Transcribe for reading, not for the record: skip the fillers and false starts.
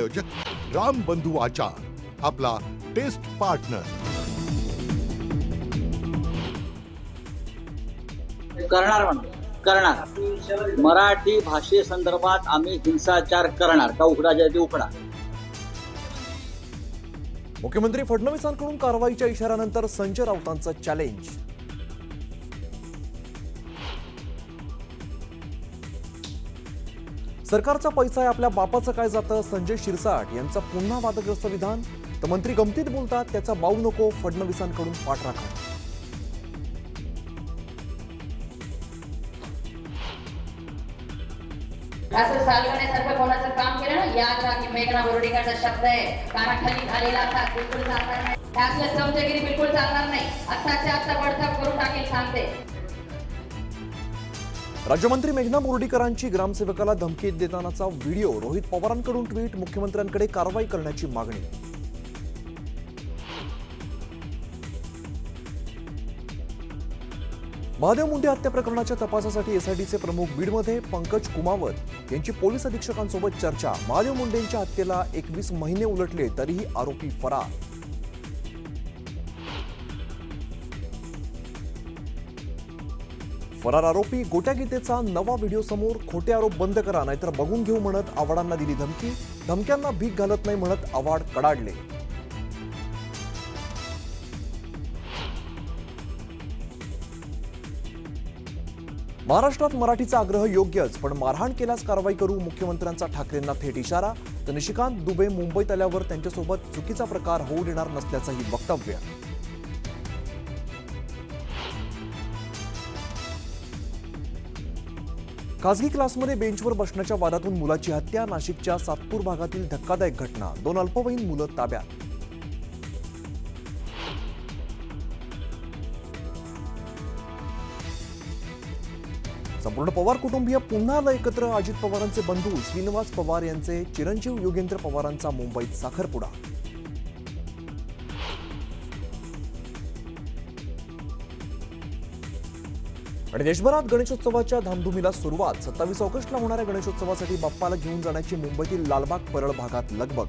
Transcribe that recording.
प्रायोजक राम बंधू आचार, आपला टेस्ट पार्टनर। करणार मराठी भाषेसंदर्भात आम्ही हिंसाचार करणार का उघडा ते उघडा। मुख्यमंत्री फडणवीसांकडून कारवाईच्या इशाऱ्यानंतर संजय राऊतांचं चॅलेंज। सरकारचा पैसा आहे, आपल्या बापाचं काय जातं, संजय शिरसाट यांचं पुन्हा वादग्रस्त विधान। तर मंत्री गमतीत बोलतात, त्याचा बाऊ नको, फडणवीसांकडून पाठराखण। असं सालवण्यासारखं कोणाचं काम केलं ना, याद राहा की मेघना बोर्डीकरचा शब्द आहे, कानाखाली झालेला असा बिलकुल चालणार नाही। असलं चमचगिरी बिलकुल चालणार नाही। आत्ताच्या आत्ता बडतप करून टाकेल सांगते। राज्यमंत्री मेघना बोर्डीकरांची ग्रामसेवकाला धमकी देतानाचा व्हिडिओ, रोहित पवारांकडून ट्विट, मुख्यमंत्र्यांकडे कारवाई करण्याची मागणी। महादेव मुंडे हत्या प्रकरणाच्या तपासासाठी एसआयटीचे प्रमुख बीडमध्ये, पंकज कुमावत यांची पोलीस अधीक्षकांसोबत चर्चा। महादेव मुंडेंच्या हत्येला 21 महिने उलटले तरीही आरोपी फरार। फरार आरोपी गोट्या गीतेचा नवा व्हिडिओ समोर, खोटे आरोप बंद करा नाहीतर बघून घेऊ म्हणत आव्हाडांना दिली धमकी। धमक्यांना भीक घालत नाही म्हणत आव्हाड कडाडले। महाराष्ट्रात मराठीचा आग्रह योग्यच, पण मारहाण केल्यास कारवाई करू, मुख्यमंत्र्यांचा ठाकरेंना थेट इशारा। तर निशिकांत दुबे मुंबईत आल्यावर त्यांच्यासोबत चुकीचा प्रकार होऊ देणार नसल्याचंही वक्तव्य। खासगी क्लासमध्ये बेंचवर बसण्याच्या वादातून मुलाची हत्या, नाशिकच्या सातपूर भागातील धक्कादायक घटना, 2 अल्पवयीन मुलं ताब्यात। संपूर्ण पवार कुटुंबीय पुन्हा आलं एकत्र, अजित पवारांचे बंधू श्रीनिवास पवार यांचे चिरंजीव योगेंद्र पवारांचा मुंबईत साखरपुडा। आणि देशभरात गणेशोत्सवाच्या धामधुमीला सुरुवात। 27 ऑगस्टला होणाऱ्या गणेशोत्सवासाठी बाप्पाला घेऊन जाण्याची मुंबईतील लालबाग परळ भागात लगबग।